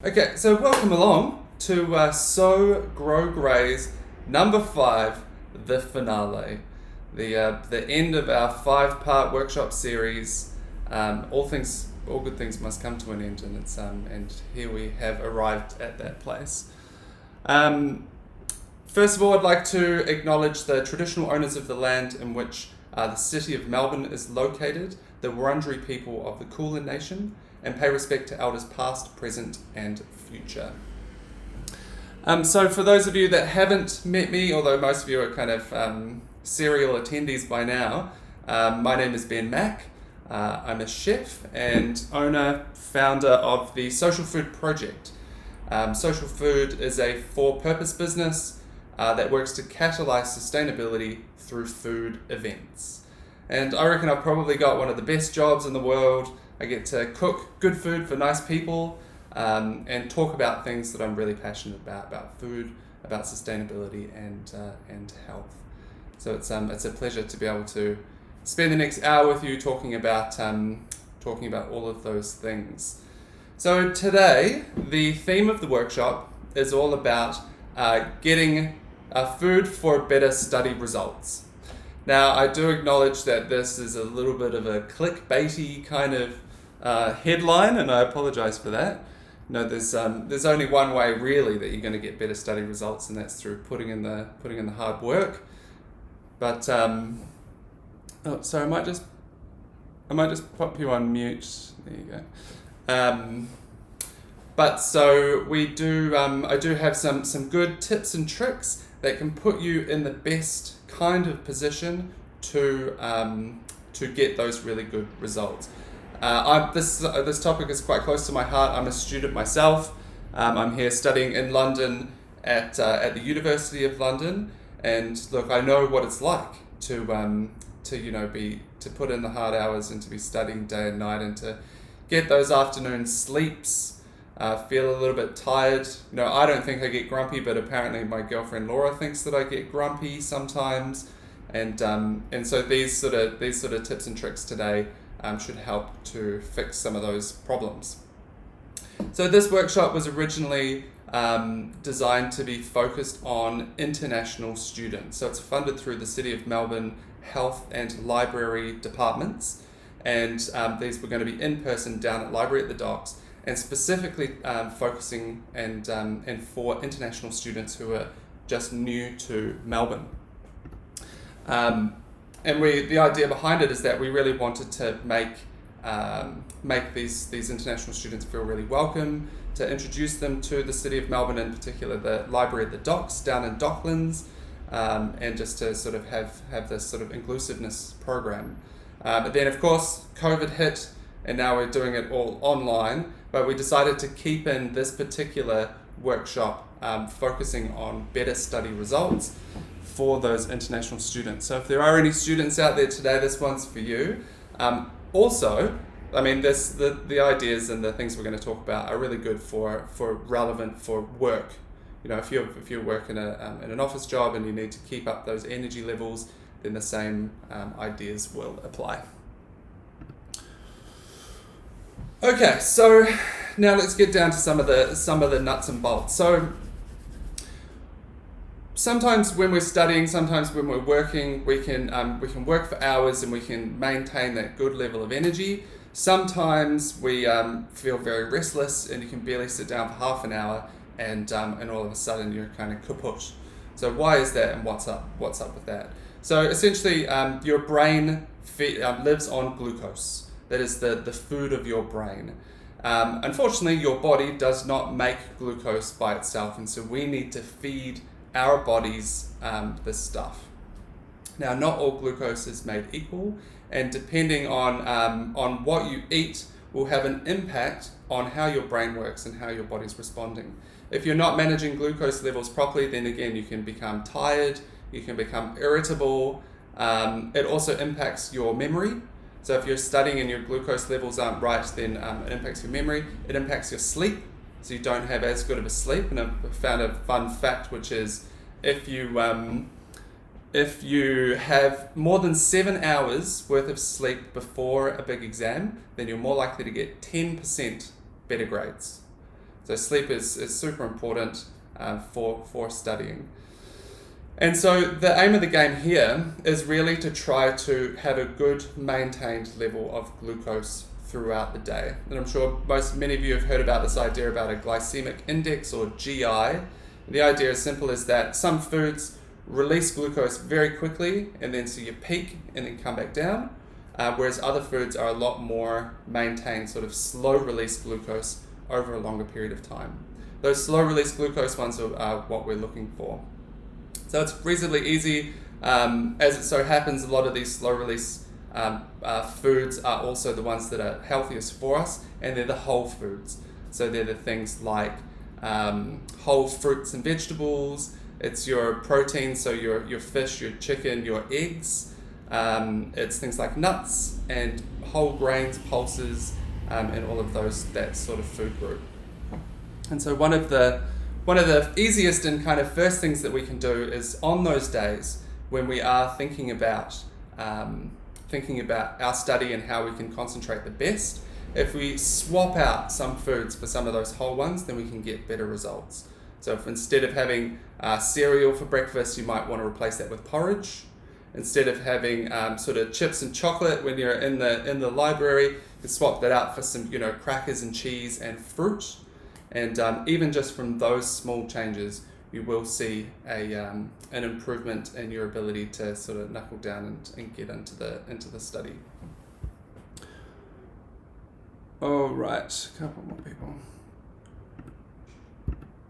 Okay, so welcome along to Sow Grow Graze number 5, the finale, the end of our 5-part workshop series. All good things must come to an end, and here we have arrived at that place. First of all, I'd like to acknowledge the traditional owners of the land in which the City of Melbourne is located, the Wurundjeri people of the Kulin Nation, and pay respect to elders past, present, and future. So for those of you that haven't met me, although most of you are kind of serial attendees by now, my name is Ben Mack. I'm a chef and founder of the Social Food Project. Social Food is a for-purpose business that works to catalyze sustainability through food events. And I reckon I've probably got one of the best jobs in the world. I get to cook good food for nice people and talk about things that I'm really passionate about food, about sustainability and health. So it's a pleasure to be able to spend the next hour with you talking about all of those things. So today, the theme of the workshop is all about getting food for better study results. Now, I do acknowledge that this is a little bit of a clickbaity kind of headline, and I apologize for that. There's only one way really that you're going to get better study results, and that's through putting in the hard work. But so I might just pop you on mute. There you go. But so we do. I do have some good tips and tricks that can put you in the best kind of position to get those really good results. This topic is quite close to my heart. I'm a student myself. I'm here studying in London at the University of London, and look, I know what it's like to put in the hard hours and to be studying day and night and to get those afternoon sleeps. Feel a little bit tired. I don't think I get grumpy, but apparently my girlfriend Laura thinks that I get grumpy sometimes, and so these sort of tips and tricks today should help to fix some of those problems. So this workshop was originally designed to be focused on international students. So it's funded through the City of Melbourne Health and Library departments, and these were going to be in person down at Library at the Docks, and specifically focusing and for international students who are just new to Melbourne. And the idea behind it is that we really wanted to make these international students feel really welcome, to introduce them to the City of Melbourne, in particular the Library at the Docks down in Docklands, and just to sort of have this sort of inclusiveness program. But then of course COVID hit, and now we're doing it all online, but we decided to keep in this particular workshop focusing on better study results for those international students. So if there are any students out there today, this one's for you. Also, I mean, the ideas and the things we're going to talk about are really good for relevant for work. If you work in an office job and you need to keep up those energy levels, then the same ideas will apply. Okay, so now let's get down to some of the nuts and bolts. So sometimes when we're studying, sometimes when we're working, we can work for hours and we can maintain that good level of energy. Sometimes we feel very restless and you can barely sit down for half an hour, and all of a sudden you're kind of kaput. So why is that, and what's up with that? So essentially, your brain lives on glucose. That is the food of your brain. Unfortunately, your body does not make glucose by itself, and so we need to feed our bodies this stuff. Now, not all glucose is made equal, and depending on what you eat will have an impact on how your brain works and how your body's responding. If you're not managing glucose levels properly, then again you can become tired, you can become irritable. It also impacts your memory. So if you're studying and your glucose levels aren't right, then it impacts your memory. It impacts your sleep, so you don't have as good of a sleep. And I've found a fun fact, which is if you have more than 7 hours worth of sleep before a big exam, then you're more likely to get 10% better grades. So sleep is super important for studying. And so the aim of the game here is really to try to have a good maintained level of glucose throughout the day. And I'm sure many of you have heard about this idea about a glycemic index, or GI. The idea is simple as that some foods release glucose very quickly, and then so you peak and then come back down, whereas other foods are a lot more maintained, sort of slow release glucose over a longer period of time. Those slow release glucose ones are what we're looking for. So it's reasonably easy. As it so happens, a lot of these slow release foods are also the ones that are healthiest for us, and they're the whole foods. So they're the things like whole fruits and vegetables. It's your protein, so your fish, your chicken, your eggs. It's things like nuts and whole grains, pulses, and all of that sort of food group. And so one of the easiest and kind of first things that we can do is on those days when we are thinking about our study and how we can concentrate the best, if we swap out some foods for some of those whole ones, then we can get better results. So if instead of having cereal for breakfast, you might want to replace that with porridge. Instead of having sort of chips and chocolate when you're in the library, you can swap that out for some crackers and cheese and fruit. And even just from those small changes, you will see an improvement in your ability to sort of knuckle down and get into the study. All right, a couple more people.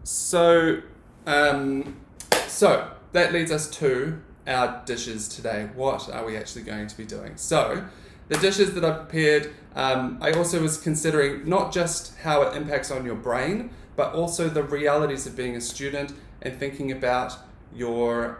So that leads us to our dishes today. What are we actually going to be doing? So the dishes that I've prepared, I also was considering not just how it impacts on your brain, but also the realities of being a student and thinking about your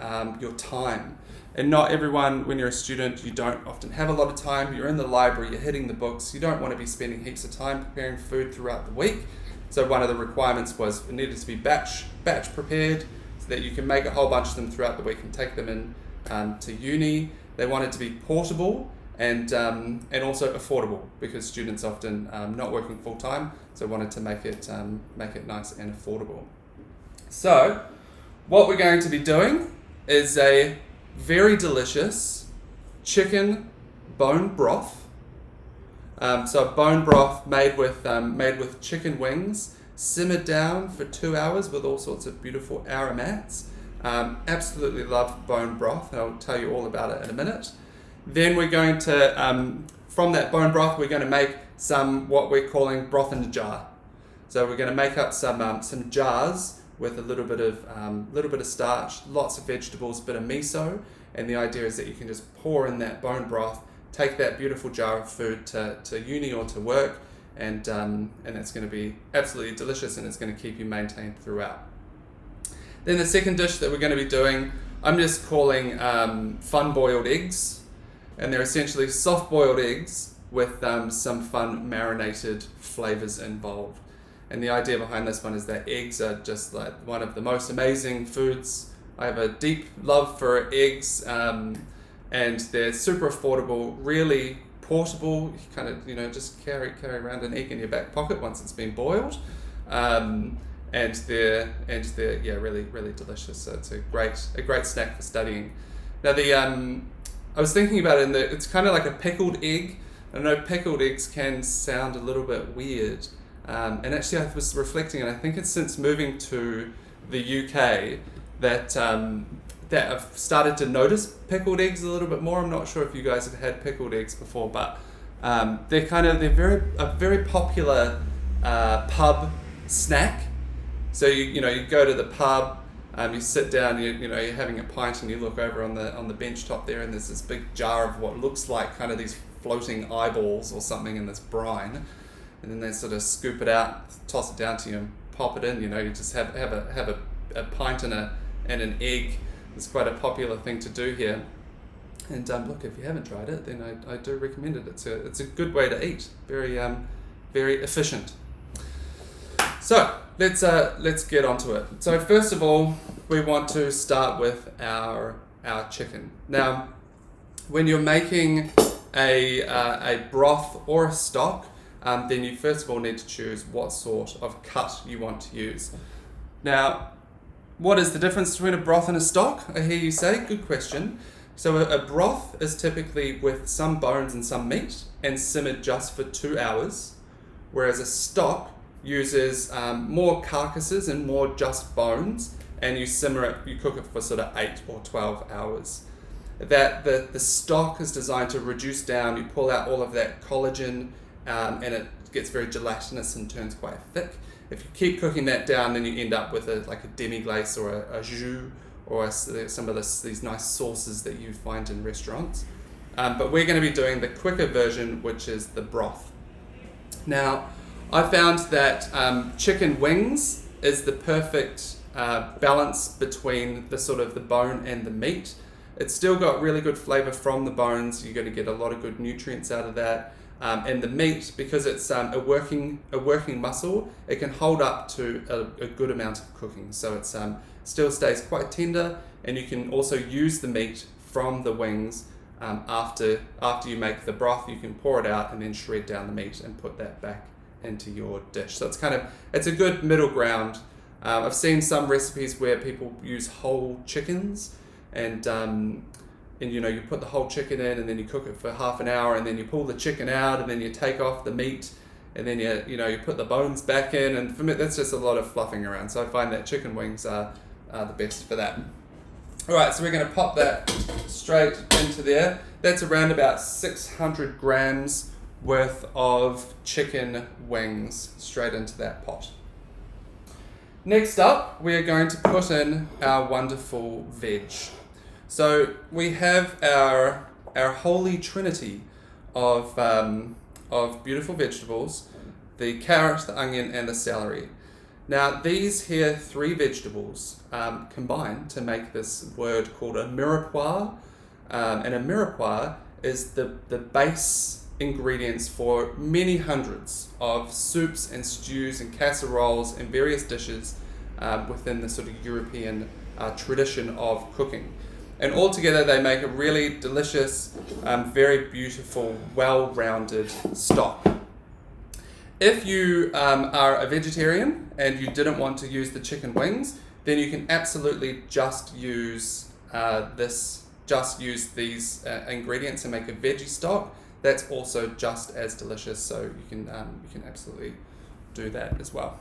time. And not everyone, when you're a student, you don't often have a lot of time. You're in the library, you're hitting the books. You don't want to be spending heaps of time preparing food throughout the week. So one of the requirements was it needed to be batch prepared so that you can make a whole bunch of them throughout the week and take them in to uni. They wanted to be portable and also affordable, because students often not working full time, so wanted to make it nice and affordable. So what we're going to be doing is a very delicious chicken bone broth. So bone broth made with chicken wings, simmered down for 2 hours with all sorts of beautiful aromats. Absolutely love bone broth, and I'll tell you all about it in a minute. Then we're going to, from that bone broth, we're going to make some what we're calling broth in a jar. So we're going to make up some jars with a little bit of starch, lots of vegetables, bit of miso, and the idea is that you can just pour in that bone broth, take that beautiful jar of food to uni or to work, and it's going to be absolutely delicious, and it's going to keep you maintained throughout. Then the second dish that we're going to be doing, I'm just calling fun boiled eggs. And they're essentially soft-boiled eggs with some fun marinated flavors involved. And the idea behind this one is that eggs are just like one of the most amazing foods. I have a deep love for eggs, and they're super affordable, really portable. You kind of just carry around an egg in your back pocket once it's been boiled, and they're really really delicious. So it's a great snack for studying. Now I was thinking about it, it's kind of like a pickled egg. I know pickled eggs can sound a little bit weird, and actually I was reflecting, and I think it's since moving to the UK that I've started to notice pickled eggs a little bit more. I'm not sure if you guys have had pickled eggs before, but they're a very popular pub snack. So you go to the pub. You sit down, you're having a pint, and you look over on the bench top there, and there's this big jar of what looks like kind of these floating eyeballs or something in this brine, and then they sort of scoop it out, toss it down to you, and pop it in. You just have a pint and an egg. It's quite a popular thing to do here. And look, if you haven't tried it, then I do recommend it. It's a good way to eat. Very very efficient. So let's get onto it. So first of all, we want to start with our chicken. Now, when you're making a broth or a stock, then you first of all need to choose what sort of cut you want to use. Now, what is the difference between a broth and a stock? I hear you say. Good question. So a broth is typically with some bones and some meat and simmered just for 2 hours, whereas a stock uses more carcasses and more just bones, and you simmer it, you cook it for sort of 8 or 12 hours. That the stock is designed to reduce down, you pull out all of that collagen, and it gets very gelatinous and turns quite thick. If you keep cooking that down, then you end up with a demi-glace or a jus, or some of these nice sauces that you find in restaurants. But we're going to be doing the quicker version, which is the broth. Now, I found that chicken wings is the perfect balance between the bone and the meat. It's still got really good flavor from the bones. You're going to get a lot of good nutrients out of that. And the meat, because it's a working muscle, it can hold up to a good amount of cooking. So it's still stays quite tender, and you can also use the meat from the wings after you make the broth. You can pour it out and then shred down the meat and put that back into your dish. So it's a good middle ground. I've seen some recipes where people use whole chickens, and you put the whole chicken in, and then you cook it for half an hour, and then you pull the chicken out, and then you take off the meat, and then you put the bones back in, and for me that's just a lot of fluffing around. So I find that chicken wings are the best for that. Alright, so we're going to pop that straight into there. That's around about 600 grams worth of chicken wings straight into that pot. Next up, we are going to put in our wonderful veg. So we have our holy trinity of beautiful vegetables: the carrot, the onion, and the celery. Now these here 3 vegetables combine to make this word called a mirepoix, and a mirepoix is the base ingredients for many hundreds of soups and stews and casseroles and various dishes within the sort of European tradition of cooking. And altogether they make a really delicious, very beautiful, well-rounded stock. If you are a vegetarian and you didn't want to use the chicken wings, then you can absolutely just use these ingredients and make a veggie stock. That's also just as delicious, so you can absolutely do that as well.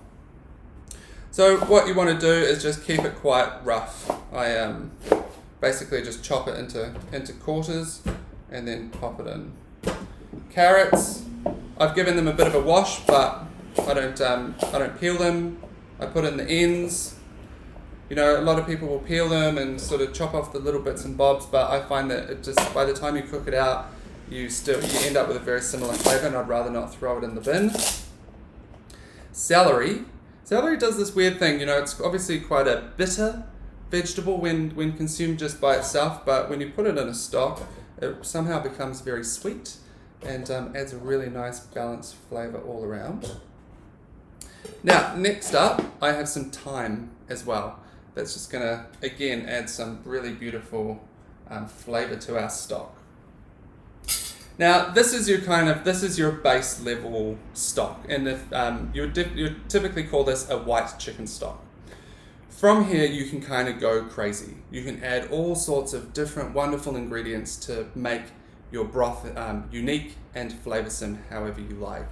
So what you want to do is just keep it quite rough. I basically just chop it into quarters and then pop it in. Carrots, I've given them a bit of a wash, but I don't peel them. I put in the ends. A lot of people will peel them and sort of chop off the little bits and bobs, but I find that it just, by the time you cook it out, you end up with a very similar flavor, and I'd rather not throw it in the bin. Celery does this weird thing. It's obviously quite a bitter vegetable when consumed just by itself, but when you put it in a stock, it somehow becomes very sweet and adds a really nice balanced flavor all around. Now, next up, I have some thyme as well. That's just gonna, again, add some really beautiful flavor to our stock. Now, this is your base level stock, and if you typically call this a white chicken stock. From here, you can kind of go crazy. You can add all sorts of different wonderful ingredients to make your broth unique and flavoursome however you like.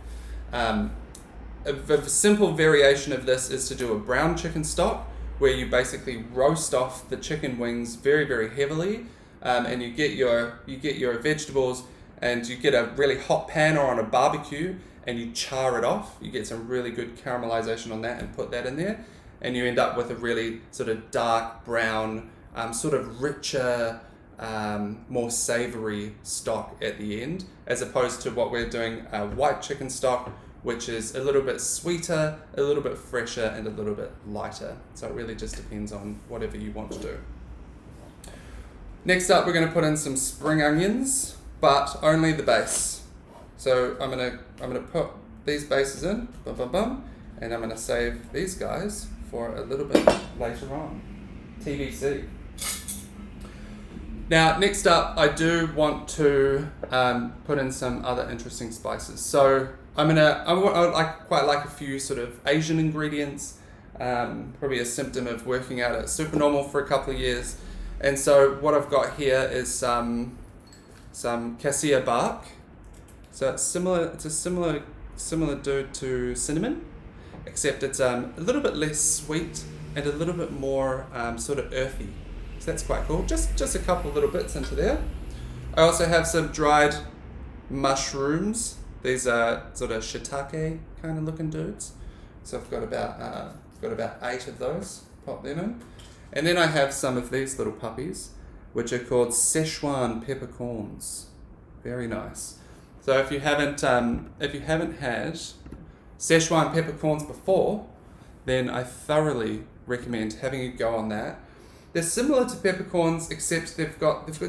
A simple variation of this is to do a brown chicken stock, where you basically roast off the chicken wings very, very heavily, and you get your vegetables, and you get a really hot pan or on a barbecue, and you char it off. You get some really good caramelization on that and put that in there, and you end up with a really sort of dark brown, sort of richer, more savory stock at the end, as opposed to what we're doing, a white chicken stock, which is a little bit sweeter, a little bit fresher, and a little bit lighter. So it really just depends on whatever you want to do. Next up, we're going to put in some spring onions, but only the base. So I'm gonna put these bases in, and I'm gonna save these guys for a little bit later on. TBC. Now, next up, I do want to put in some other interesting spices. So quite like a few sort of Asian ingredients, probably a symptom of working out at Supernormal for a couple of years. And so what I've got here is some cassia bark. So it's a similar dude to cinnamon, except it's a little bit less sweet and a little bit more sort of earthy. So that's quite cool. Just a couple little bits into there. I also have some dried mushrooms. These are sort of shiitake kind of looking dudes. So I've got about 8 of those. Pop them in. And then I have some of these little puppies, which are called Sichuan Peppercorns. Very nice. So if you haven't had Sichuan Peppercorns before, then I thoroughly recommend having a go on that. They're similar to peppercorns, except they've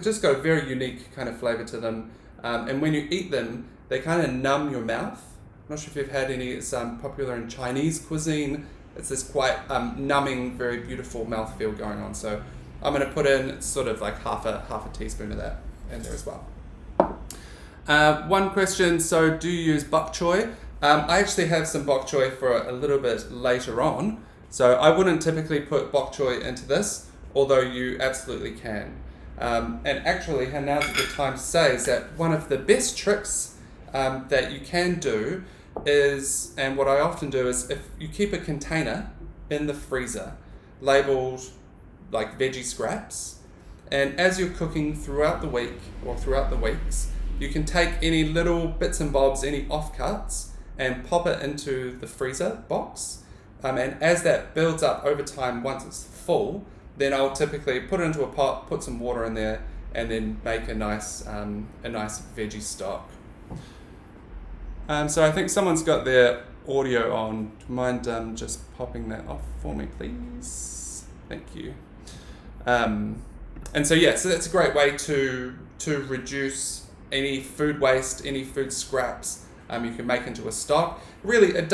just got a very unique kind of flavour to them. And when you eat them, they kind of numb your mouth. I'm not sure if you've had any. It's popular in Chinese cuisine. It's this quite numbing, very beautiful mouthfeel going on. So I'm going to put in sort of like half a teaspoon of that in there as well. One question, so do you use bok choy? I actually have some bok choy for a little bit later on. So I wouldn't typically put bok choy into this, although you absolutely can. And actually, now's a good time to say, is that one of the best tricks that you can do is, and what I often do is, if you keep a container in the freezer labeled like veggie scraps, and as you're cooking throughout the week or throughout the weeks, you can take any little bits and bobs, any offcuts, and pop it into the freezer box. And as that builds up over time, once it's full, then I'll typically put it into a pot, put some water in there, and then make a nice veggie stock. So I think someone's got their audio on. Do you mind just popping that off for me, please? Thank you. And so that's a great way to reduce any food waste, any food scraps. You can make into a stock. Really, it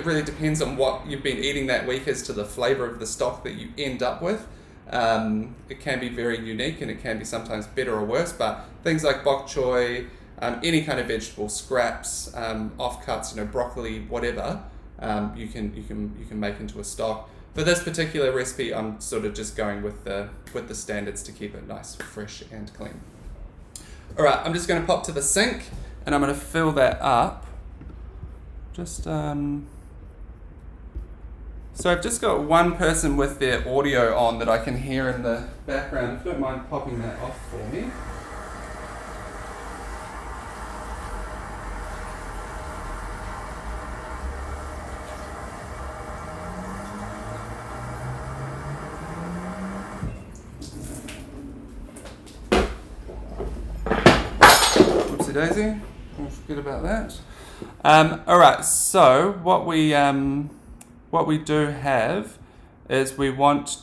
really depends on what you've been eating that week as to the flavour of the stock that you end up with. It can be very unique, and it can be sometimes better or worse, but things like bok choy, any kind of vegetable scraps, offcuts, broccoli, whatever, you can make into a stock. For this particular recipe, I'm sort of just going with the standards to keep it nice, fresh, and clean. All right, I'm just going to pop to the sink, and I'm going to fill that up. So I've just got one person with their audio on that I can hear in the background. If you don't mind popping that off for me. Daisy, don't forget about that. All right, so what we do have is we want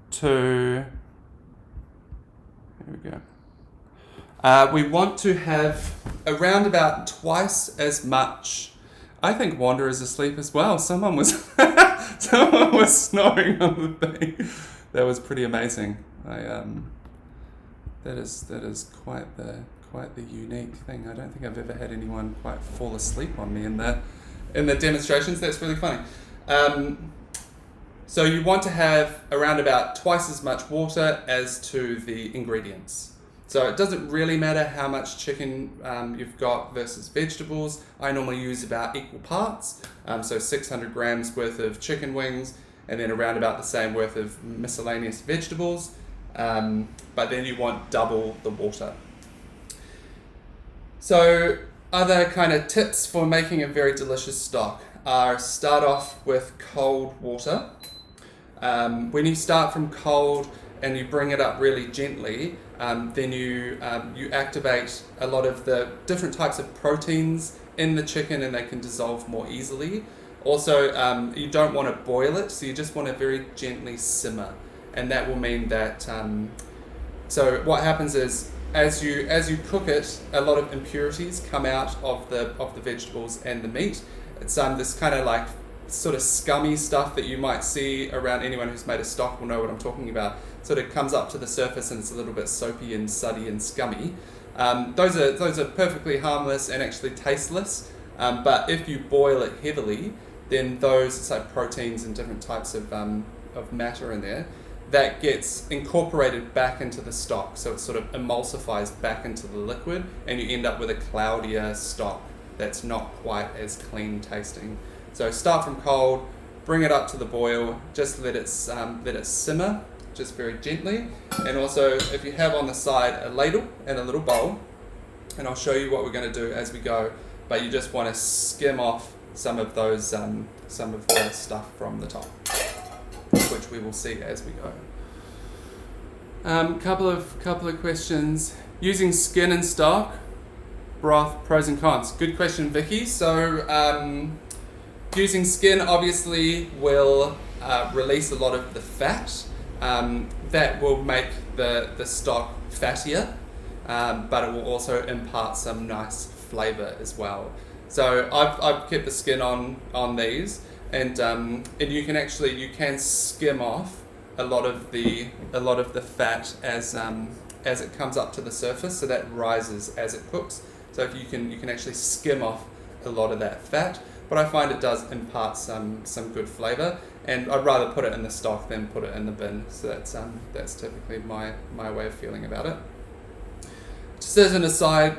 to. Here we go. We want to have around about twice as much. I think Wanda is asleep as well. Someone was snoring on the thing. That was pretty amazing. That is quite the unique thing. I don't think I've ever had anyone quite fall asleep on me in the demonstrations. That's really funny. So you want to have around about twice as much water as to the ingredients. So it doesn't really matter how much chicken you've got versus vegetables. I normally use about equal parts. So 600 grams worth of chicken wings, and then around about the same worth of miscellaneous vegetables. But then you want double the water. So other kind of tips for making a very delicious stock are start off with cold water. When you start from cold and you bring it up really gently, then you activate a lot of the different types of proteins in the chicken, and they can dissolve more easily. Also, you don't want to boil it, so you just want to very gently simmer, and that will mean that. So what happens is, as you cook it, a lot of impurities come out of the vegetables and the meat. It's this kind of like sort of scummy stuff that you might see around. Anyone who's made a stock will know what I'm talking about. Sort of comes up to the surface, and it's a little bit soapy and suddy and scummy. Those are perfectly harmless and actually tasteless. But if you boil it heavily, then those, it's like proteins and different types of matter in there, that gets incorporated back into the stock. So it sort of emulsifies back into the liquid, and you end up with a cloudier stock that's not quite as clean tasting. So start from cold, bring it up to the boil, just let it simmer, just very gently. And also, if you have on the side a ladle and a little bowl, and I'll show you what we're going to do as we go, but you just want to skim off some of those, some of the stuff from the top, which we will see as we go. Couple of questions. Using skin and stock, broth, pros and cons. Good question, Vicky. So using skin obviously will release a lot of the fat. That will make the stock fattier, but it will also impart some nice flavour as well. So I've kept the skin on these, and you can skim off a lot of the fat as it comes up to the surface, so that rises as it cooks. So if you can actually skim off a lot of that fat, but I find it does impart some good flavour, and I'd rather put it in the stock than put it in the bin. So that's typically my way of feeling about it. Just as an aside,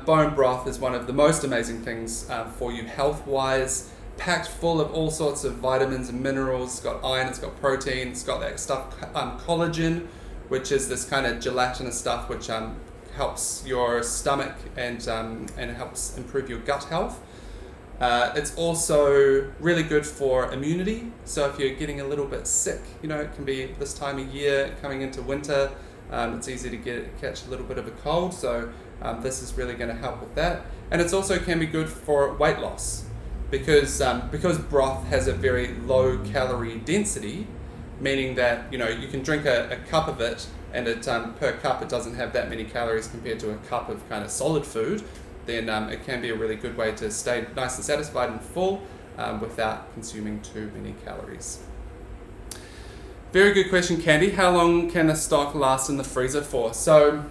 bone broth is one of the most amazing things for you health-wise, packed full of all sorts of vitamins and minerals. It's got iron, it's got protein, it's got that stuff, collagen, which is this kind of gelatinous stuff which helps your stomach and helps improve your gut health. It's also really good for immunity. So if you're getting a little bit sick, it can be this time of year coming into winter. It's easy to catch a little bit of a cold, so this is really going to help with that. And it also can be good for weight loss because broth has a very low calorie density, meaning that you can drink a cup of it, and it per cup it doesn't have that many calories compared to a cup of kind of solid food. Then it can be a really good way to stay nice and satisfied and full without consuming too many calories. Very good question, Candy. How long can a stock last in the freezer for? So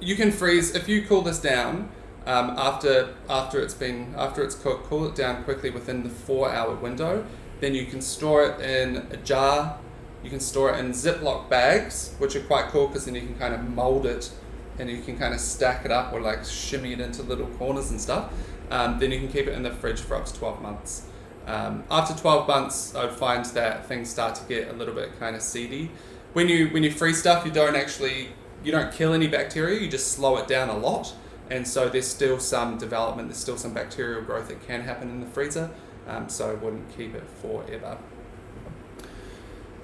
you can freeze, if you cool this down after it's cooked, cool it down quickly within the 4-hour window. Then you can store it in a jar. You can store it in Ziploc bags, which are quite cool because then you can kind of mold it and you can kind of stack it up or like shimmy it into little corners and stuff. Then you can keep it in the fridge for up to 12 months. After 12 months, I'd find that things start to get a little bit kind of seedy. When you freeze stuff, you don't kill any bacteria, you just slow it down a lot. And so there's still some development, there's still some bacterial growth that can happen in the freezer. So I wouldn't keep it forever.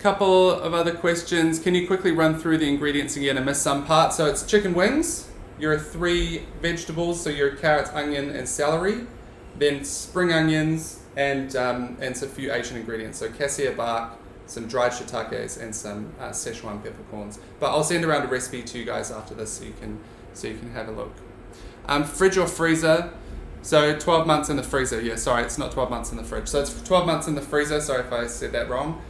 Couple of other questions. Can you quickly run through the ingredients again? I missed some parts. So it's chicken wings, your 3 vegetables, so your carrots, onion, and celery. Then spring onions, and a few Asian ingredients, so cassia bark, some dried shiitakes, and some Sichuan peppercorns. But I'll send around a recipe to you guys after this, so you can have a look. Fridge or freezer? So 12 months in the freezer. Yeah, sorry, it's not 12 months in the fridge. So it's 12 months in the freezer. Sorry if I said that wrong.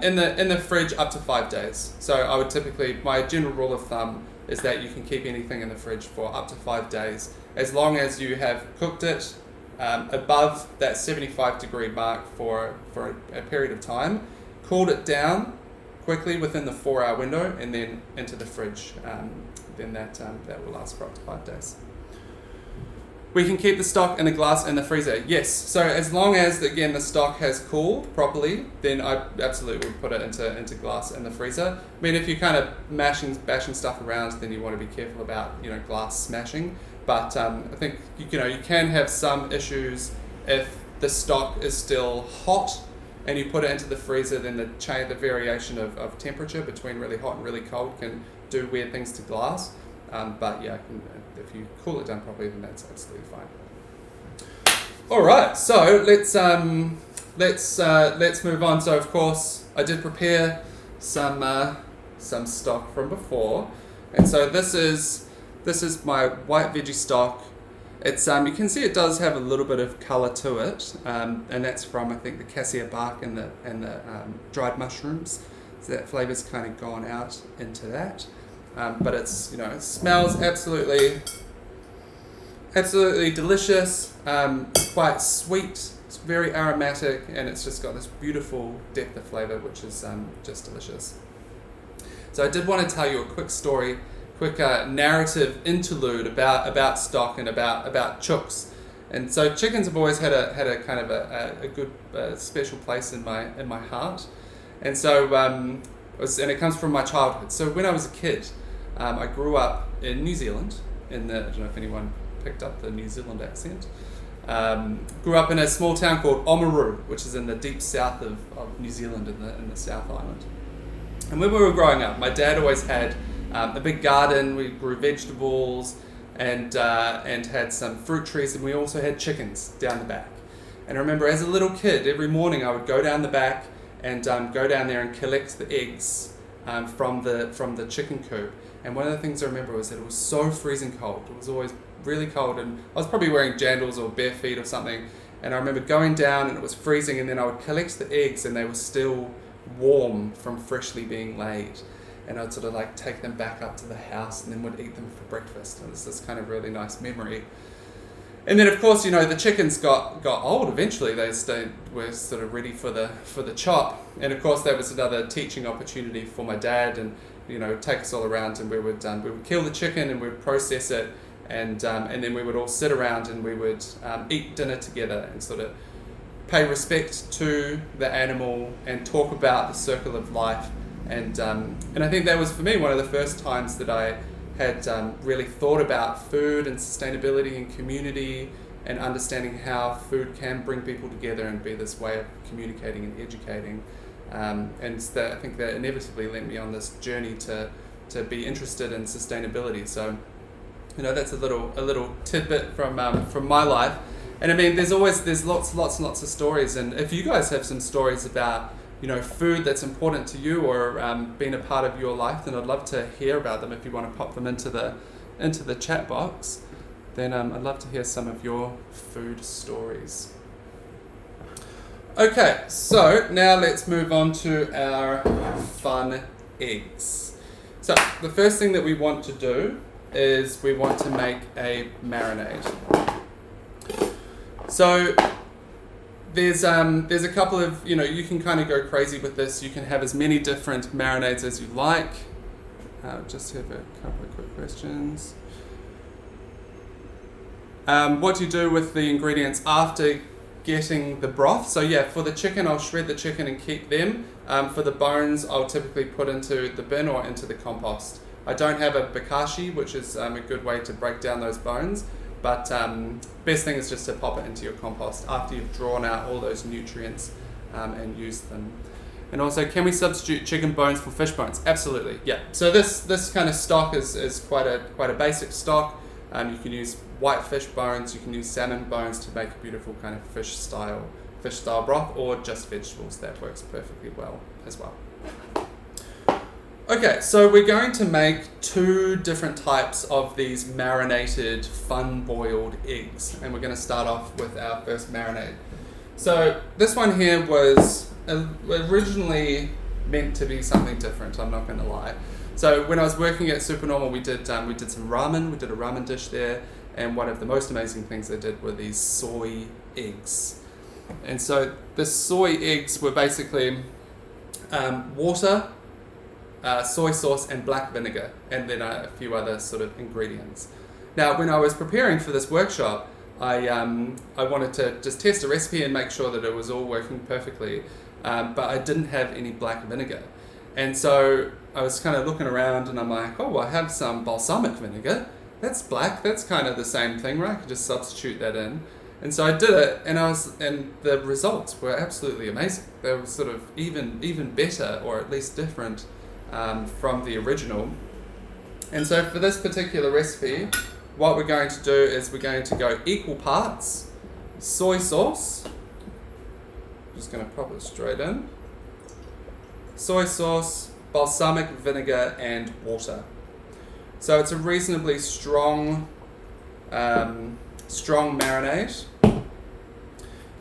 In the fridge up to 5 days. So I would typically, my general rule of thumb is that you can keep anything in the fridge for up to 5 days, as long as you have cooked it above that 75-degree mark for a period of time, cooled it down quickly within the 4-hour window, and then into the fridge. Then that will last for up to 5 days. We can keep the stock in a glass in the freezer. Yes, so as long as, again, the stock has cooled properly, then I absolutely would put it into glass in the freezer. I mean, if you're kind of bashing stuff around, then you want to be careful about glass smashing. But I think you can have some issues if the stock is still hot and you put it into the freezer. Then the variation of temperature between really hot and really cold can do weird things to glass. But yeah, if you cool it down properly, then that's absolutely fine. All right, so let's move on. So of course, I did prepare some stock from before, and so this is my white veggie stock. It's you can see it does have a little bit of colour to it, and that's from, I think, the cassia bark and the dried mushrooms. So that flavour's kind of gone out into that. But it's it smells absolutely Absolutely delicious, quite sweet, it's very aromatic, and it's just got this beautiful depth of flavour, which is just delicious. So I did want to tell you a quick story, narrative interlude about stock and about chooks. And so chickens have always had a kind of a good special place in my heart. And so and it comes from my childhood. So when I was a kid, I grew up in New Zealand. I don't know if anyone picked up the New Zealand accent. Grew up in a small town called Oamaru, which is in the deep south of New Zealand in the South Island. And when we were growing up, my dad always had a big garden. We grew vegetables and had some fruit trees, and we also had chickens down the back. And I remember as a little kid, every morning I would go down the back and go down there and collect the eggs from the chicken coop. And one of the things I remember was that it was so freezing cold. It was always really cold, and I was probably wearing jandals or bare feet or something. And I remember going down and it was freezing, and then I would collect the eggs and they were still warm from freshly being laid. And I'd sort of like take them back up to the house and then would eat them for breakfast. And it's this kind of really nice memory. And then of course, the chickens got old eventually. They were sort of ready for the chop. And of course that was another teaching opportunity for my dad, and take us all around, and we would kill the chicken and we would process it, and then we would all sit around and we would eat dinner together and sort of pay respect to the animal and talk about the circle of life. And I think that was for me one of the first times that I had really thought about food and sustainability and community, and understanding how food can bring people together and be this way of communicating and educating. And I think that inevitably led me on this journey to be interested in sustainability. So, that's a little tidbit from my life. And I mean, there's lots and lots of stories. And if you guys have some stories about food that's important to you or been a part of your life, then I'd love to hear about them. If you want to pop them into the chat box, then I'd love to hear some of your food stories. Okay, so now let's move on to our fun eggs. So the first thing that we want to do is we want to make a marinade. So there's a couple of, you can kind of go crazy with this. You can have as many different marinades as you like. Just have a couple of quick questions. What do you do with the ingredients after getting the broth? So yeah, for the chicken, I'll shred the chicken and keep them. For the bones, I'll typically put into the bin or into the compost. I don't have a bokashi, which is a good way to break down those bones. But best thing is just to pop it into your compost after you've drawn out all those nutrients and used them. And also, can we substitute chicken bones for fish bones? Absolutely, yeah. So this kind of stock is quite a basic stock. You can use white fish bones, you can use salmon bones to make a beautiful kind of fish style broth, or just vegetables. That works perfectly well as well. Okay, so we're going to make 2 different types of these marinated, fun-boiled eggs. And we're going to start off with our first marinade. So this one here was originally meant to be something different, I'm not going to lie. So when I was working at Supernormal, we did some ramen. We did a ramen dish there. And one of the most amazing things they did were these soy eggs. And so the soy eggs were basically water, soy sauce and black vinegar, and then a few other sort of ingredients. Now, when I was preparing for this workshop, I wanted to just test a recipe and make sure that it was all working perfectly, but I didn't have any black vinegar. And so I was kind of looking around and I'm like, oh, well, I have some balsamic vinegar. That's black, that's kind of the same thing, right? I could just substitute that in. And so I did it, and the results were absolutely amazing. They were sort of even better, or at least different from the original. And so for this particular recipe, what we're going to do is we're going to go equal parts soy sauce. I'm just going to pop it straight in. Soy sauce, balsamic vinegar, and water. So it's a reasonably strong marinade.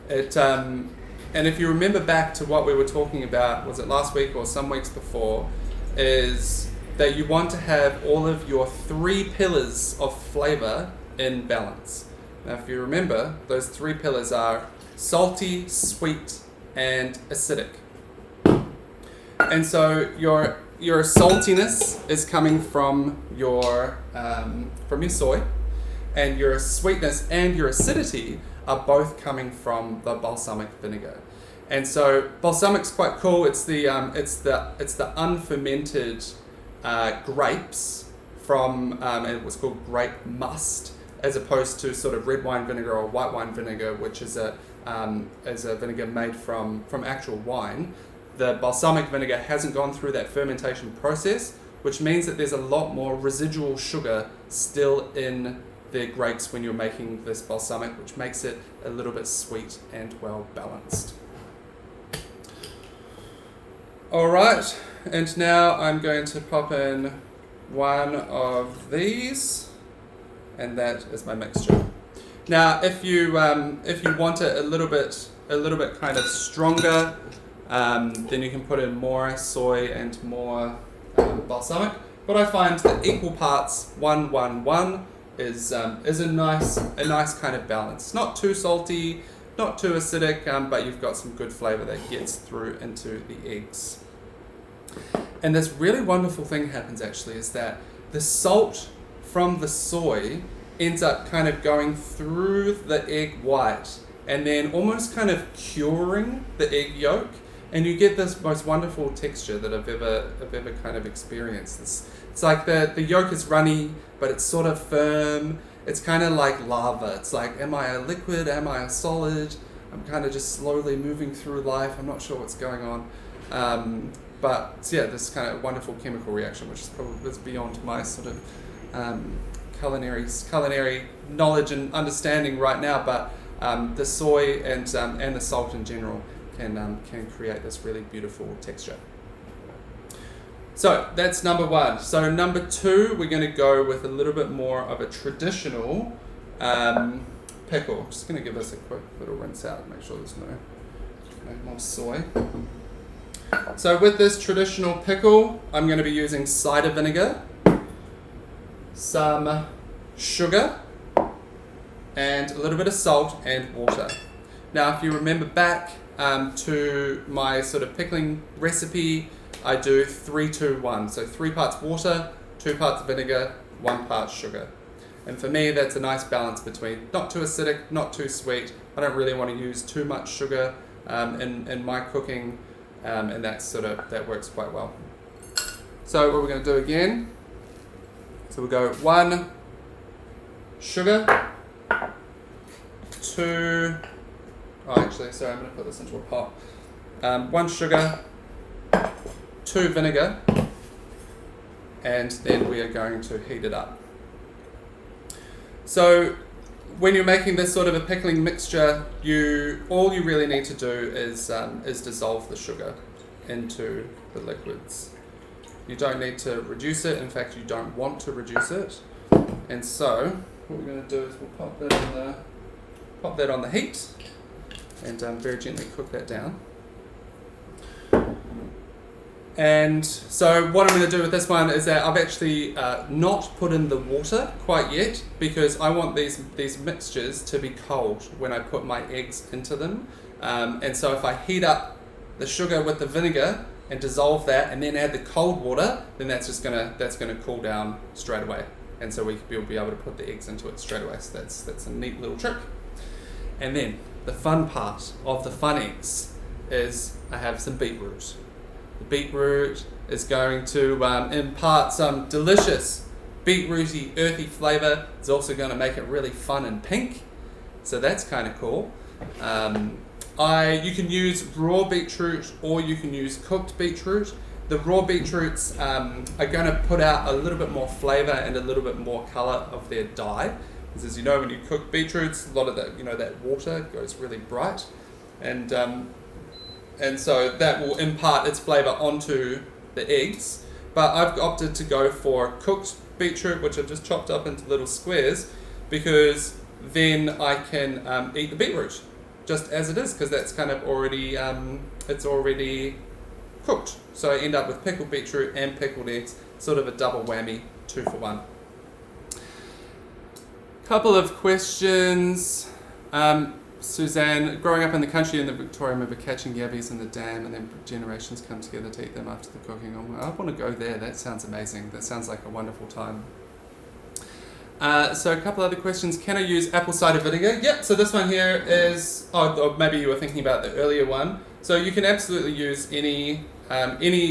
And if you remember back to what we were talking about, was it last week or some weeks before, is that you want to have all of your 3 pillars of flavor in balance. Now, if you remember, those three pillars are salty, sweet, and acidic. And so your saltiness is coming from your soy, and your sweetness and your acidity are both coming from the balsamic vinegar. And so balsamic's quite cool. It's the unfermented grapes from and what's called grape must, as opposed to sort of red wine vinegar or white wine vinegar, which is a vinegar made from actual wine. The balsamic vinegar hasn't gone through that fermentation process, which means that there's a lot more residual sugar still in the grapes when you're making this balsamic, which makes it a little bit sweet and well balanced. Alright, and now I'm going to pop in one of these, and that is my mixture. Now, if you want it a little bit kind of stronger, then you can put in more soy and more balsamic. But I find that equal parts 1-1-1 is a nice kind of balance. Not too salty, not too acidic, but you've got some good flavor that gets through into the eggs. And this really wonderful thing happens actually is that the salt from the soy ends up kind of going through the egg white and then almost kind of curing the egg yolk, and you get this most wonderful texture that I've ever kind of experienced. It's like the yolk is runny, but it's sort of firm. It's kind of like lava. It's like, am I a liquid? Am I a solid? I'm kind of just slowly moving through life. I'm not sure what's going on. But yeah, this kind of wonderful chemical reaction, which is probably beyond my sort of culinary knowledge and understanding right now. But the soy and the salt in general can create this really beautiful texture. So that's number one. So number two, we're going to go with a little bit more of a traditional pickle. I'm just going to give this a quick little rinse out, make sure there's no more soy. So with this traditional pickle, I'm going to be using cider vinegar, some sugar, and a little bit of salt and water. Now, if you remember back to my sort of pickling recipe, I do 3-2-1. So 3 parts water, 2 parts vinegar, 1 part sugar. And for me, that's a nice balance between not too acidic, not too sweet. I don't really want to use too much sugar in my cooking, and that works quite well. So what we're going to do again, so we'll go 1 sugar, 2, I'm going to put this into a pot. 1 sugar, 2 vinegar, and then we are going to heat it up. So when you're making this sort of a pickling mixture, all you really need to do is dissolve the sugar into the liquids. You don't need to reduce it. In fact, you don't want to reduce it. And so what we're going to do is we'll pop that on the heat and very gently cook that down. And so what I'm going to do with this one is that I've actually not put in the water quite yet, because I want these mixtures to be cold when I put my eggs into them. And so if I heat up the sugar with the vinegar and dissolve that and then add the cold water, then that's gonna cool down straight away. And so we'll be able to put the eggs into it straight away. So that's a neat little trick. And then the fun part of the fun eggs is I have some beetroot. The beetroot is going to impart some delicious beetrooty, earthy flavour. It's also going to make it really fun and pink. So that's kind of cool. You can use raw beetroot or you can use cooked beetroot. The raw beetroots are going to put out a little bit more flavour and a little bit more colour of their dye. Because as you know, when you cook beetroots, a lot of that water goes really bright. And so that will impart its flavour onto the eggs. But I've opted to go for cooked beetroot, which I've just chopped up into little squares, because then I can eat the beetroot just as it is, because that's kind of already cooked. So I end up with pickled beetroot and pickled eggs, sort of a double whammy, 2 for 1. Couple of questions. Suzanne, growing up in the country in the Victoria, I remember catching yabbies in the dam and then generations come together to eat them after the cooking. I want to go there. That sounds amazing. That sounds like a wonderful time. So a couple other questions. Can I use apple cider vinegar? Yep, so this one here is, or maybe you were thinking about the earlier one. So you can absolutely use any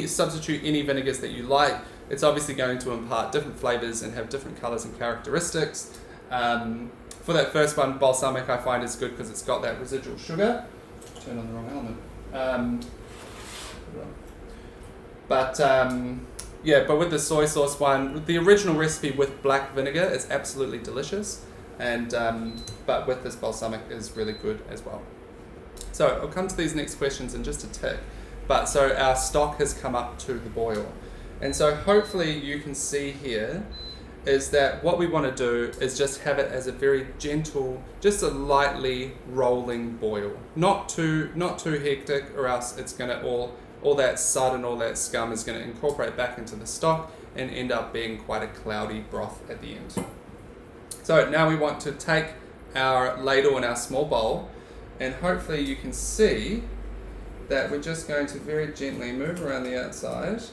substitute, any vinegars that you like. It's obviously going to impart different flavours and have different colours and characteristics. For that first one, balsamic I find is good because it's got that residual sugar. Turn on the wrong element. But with the soy sauce one, the original recipe with black vinegar is absolutely delicious, and but with this balsamic is really good as well. So I'll come to these next questions in just a tick. But so our stock has come up to the boil, and so hopefully you can see here is that what we want to do is just have it as a very gentle, just a lightly rolling boil. Not too hectic, or else it's going to all that sud and all that scum is going to incorporate back into the stock and end up being quite a cloudy broth at the end. So now we want to take our ladle and our small bowl, and hopefully you can see that we're just going to very gently move around the outside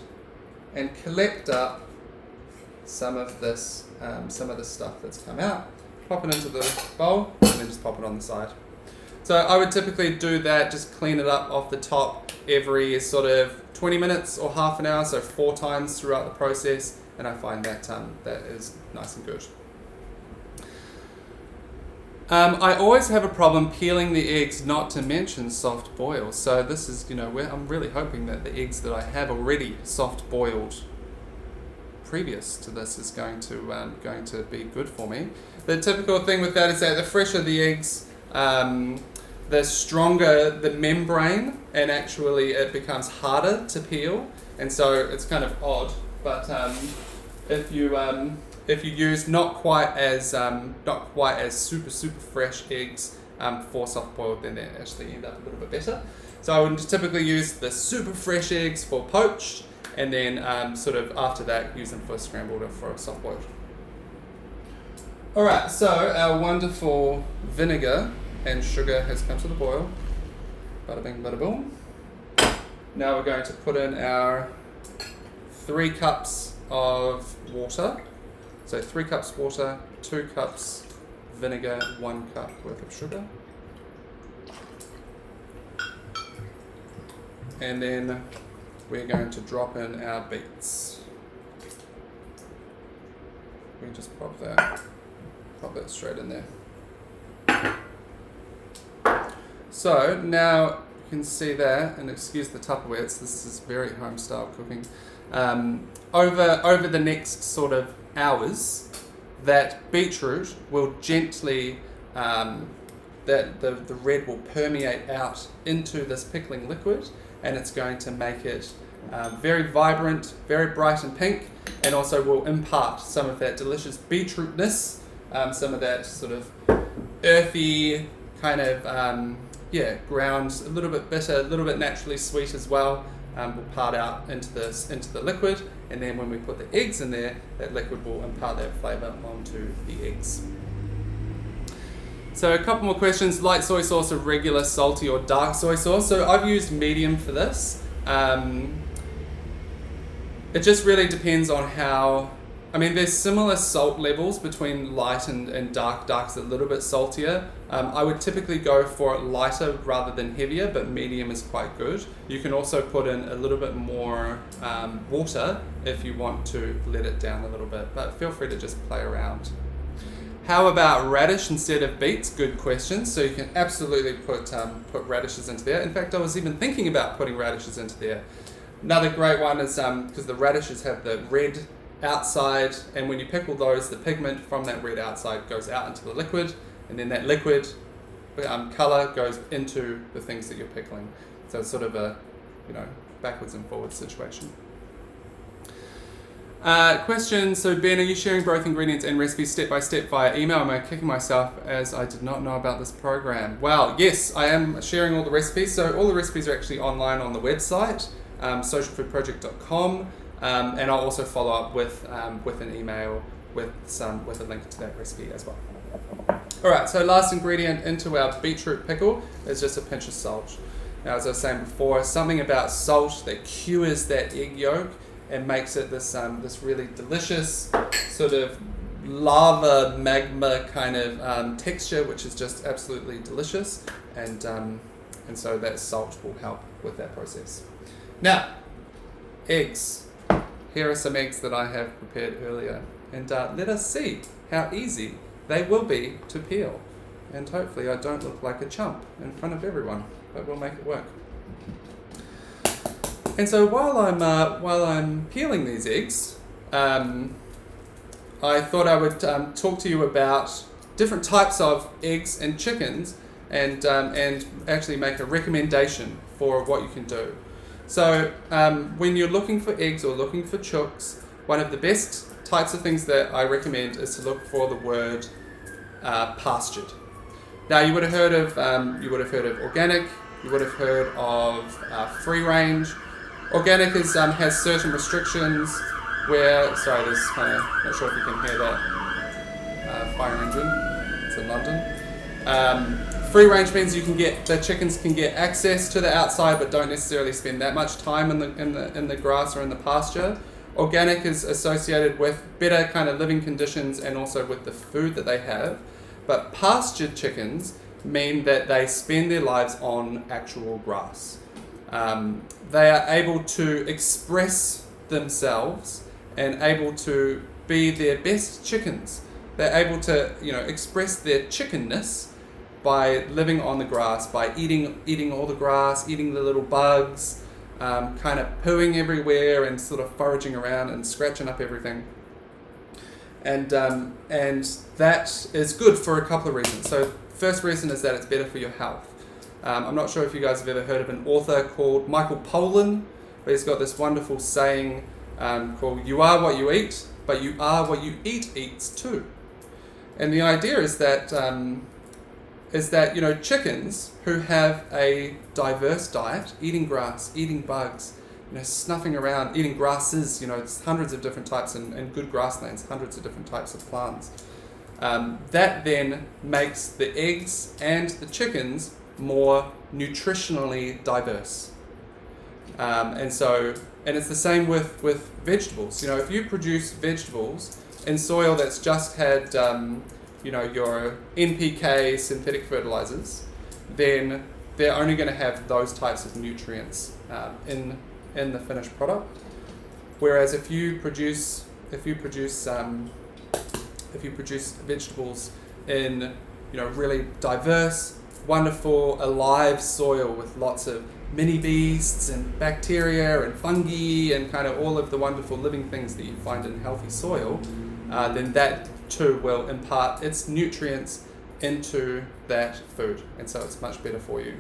and collect up some of this, some of the stuff that's come out. Pop it into the bowl and then just pop it on the side. So I would typically do that, just clean it up off the top every sort of 20 minutes or half an hour, so 4 times throughout the process, and I find that that is nice and good. I always have a problem peeling the eggs, not to mention soft boil. So this is, where I'm really hoping that the eggs that I have already soft boiled previous to this is going to be good for me. The typical thing with that is that the fresher the eggs, the stronger the membrane, and actually it becomes harder to peel, and so it's kind of odd. But if you use not quite as super fresh eggs for soft boiled, then they actually end up a little bit better. So I would typically use the super fresh eggs for poached, and then sort of after that use them for scrambled or for soft boiled. Alright, so our wonderful vinegar and sugar has come to the boil. Bada bing, bada boom. Now we're going to put in our 3 cups of water. So 3 cups water, 2 cups vinegar, 1 cup worth of sugar. And then we're going to drop in our beets. We just pop that straight in there. So now you can see that, and excuse the Tupperware, this is very home style cooking. Over the next sort of hours, that beetroot will gently, that the red will permeate out into this pickling liquid, and it's going to make it very vibrant, very bright and pink, and also will impart some of that delicious beetrootness, some of that sort of earthy kind of ground, a little bit bitter, a little bit naturally sweet as well, will part out into the liquid, and then when we put the eggs in there, that liquid will impart that flavour onto the eggs. So a couple more questions. Light soy sauce or regular salty or dark soy sauce? So I've used medium for this. It just really depends on how, there's similar salt levels between light and dark. Dark's a little bit saltier. I would typically go for lighter rather than heavier, but medium is quite good. You can also put in a little bit more water if you want to let it down a little bit, but feel free to just play around. How about radish instead of beets? Good question. So you can absolutely put radishes into there. In fact, I was even thinking about putting radishes into there. Another great one is because the radishes have the red outside, and when you pickle those, the pigment from that red outside goes out into the liquid, and then that liquid colour goes into the things that you're pickling. So it's sort of a backwards and forwards situation. Question, so Ben, are you sharing both ingredients and recipes step by step via email? Am I kicking myself as I did not know about this program? Well, yes, I am sharing all the recipes. So all the recipes are actually online on the website, socialfoodproject.com, and I'll also follow up with an email with a link to that recipe as well. Alright, so last ingredient into our beetroot pickle is just a pinch of salt. Now, as I was saying before, something about salt that cures that egg yolk and makes it this really delicious sort of lava magma kind of texture, which is just absolutely delicious, and so that salt will help with that process. Now, eggs. Here are some eggs that I have prepared earlier, and let us see how easy they will be to peel, and hopefully I don't look like a chump in front of everyone, but we'll make it work. And so while I'm peeling these eggs, I thought I would talk to you about different types of eggs and chickens, and actually make a recommendation for what you can do. So when you're looking for eggs or looking for chooks, one of the best types of things that I recommend is to look for the word pastured. Now, you would have heard of organic. You would have heard of free range. Organic has certain restrictions where, sorry, there's kind of, not sure if you can hear that fire engine. It's in London. Free range means the chickens can get access to the outside, but don't necessarily spend that much time in the grass or in the pasture. Organic is associated with better kind of living conditions and also with the food that they have. But pastured chickens mean that they spend their lives on actual grass. They are able to express themselves and able to be their best chickens. They're able to, express their chickenness by living on the grass, by eating all the grass, eating the little bugs, kind of pooing everywhere and sort of foraging around and scratching up everything. And that is good for a couple of reasons. So first reason is that it's better for your health. I'm not sure if you guys have ever heard of an author called Michael Pollan, but he's got this wonderful saying called "You are what you eat, but you are what you eats too." And the idea is that chickens who have a diverse diet, eating grass, eating bugs, snuffing around, eating grasses, it's hundreds of different types and good grasslands, hundreds of different types of plants. That then makes the eggs and the chickens more nutritionally diverse. And it's the same with vegetables. If you produce vegetables in soil that's just had your NPK synthetic fertilizers, then they're only going to have those types of nutrients in the finished product. Whereas if you produce vegetables in really diverse, wonderful, alive soil with lots of mini beasts and bacteria and fungi and kind of all of the wonderful living things that you find in healthy soil, then that too will impart its nutrients into that food, and so it's much better for you.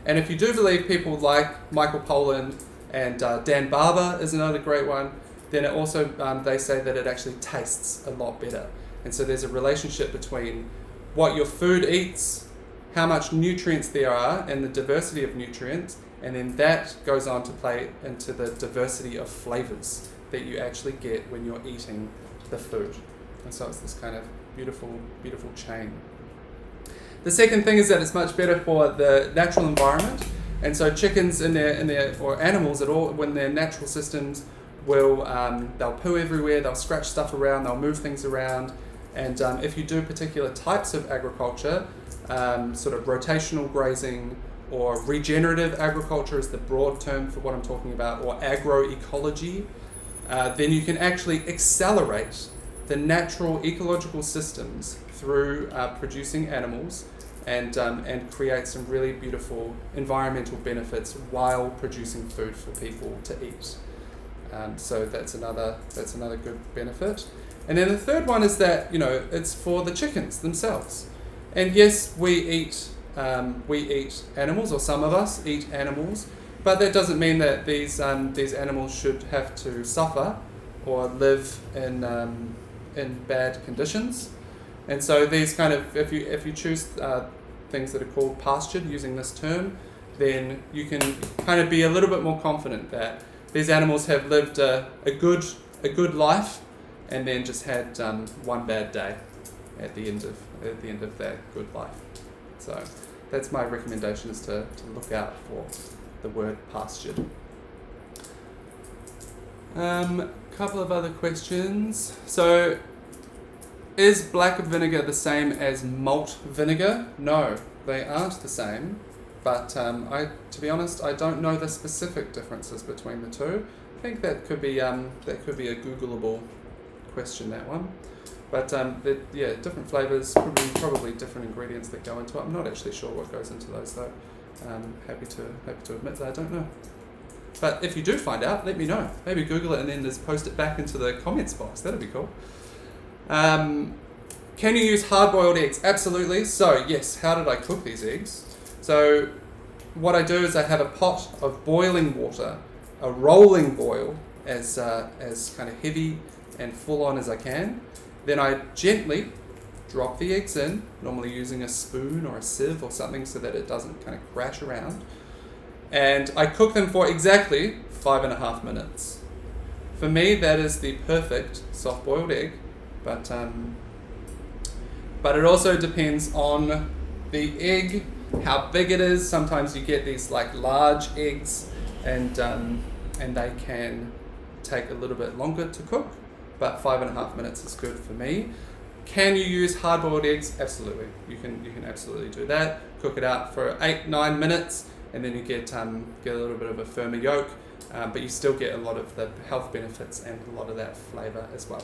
And if you do believe people like Michael Pollan and Dan Barber is another great one, then it also they say that it actually tastes a lot better. And so there's a relationship between what your food eats, how much nutrients there are, and the diversity of nutrients, and then that goes on to play into the diversity of flavors that you actually get when you're eating the food. And so it's this kind of beautiful, beautiful chain. The second thing is that it's much better for the natural environment. And so chickens or animals at all, when their natural systems will, they'll poo everywhere, they'll scratch stuff around, they'll move things around. And if you do particular types of agriculture, sort of rotational grazing or regenerative agriculture is the broad term for what I'm talking about, or agroecology, then you can actually accelerate the natural ecological systems through producing animals and create some really beautiful environmental benefits while producing food for people to eat. So that's another good benefit. And then the third one is that it's for the chickens themselves. And yes, we eat animals, or some of us eat animals, but that doesn't mean that these animals should have to suffer or live in bad conditions. And so these kind of, if you choose things that are called pastured using this term, then you can kind of be a little bit more confident that these animals have lived a good life and then just had one bad day. at the end of their good life. So that's my recommendation, is to look out for the word pastured. Couple of other questions. So, is black vinegar the same as malt vinegar? No, they aren't the same. But to be honest, I don't know the specific differences between the two. I think that could be a Googleable question, that one. But different flavors, probably different ingredients that go into it. I'm not actually sure what goes into those though. Happy to admit that I don't know. But if you do find out, let me know. Maybe Google it and then just post it back into the comments box. That'd be cool. Can you use hard-boiled eggs? Absolutely. So yes, how did I cook these eggs? So what I do is I have a pot of boiling water, a rolling boil, as kind of heavy and full on as I can. Then I gently drop the eggs in, normally using a spoon or a sieve or something so that it doesn't kind of crash around. And I cook them for exactly 5.5 minutes. For me, that is the perfect soft-boiled egg, but it also depends on the egg, how big it is. Sometimes you get these like large eggs, and they can take a little bit longer to cook, but 5.5 minutes is good for me. Can you use hard-boiled eggs? Absolutely. You can absolutely do that. Cook it out for 8-9 minutes, and then you get a little bit of a firmer yolk, but you still get a lot of the health benefits and a lot of that flavour as well.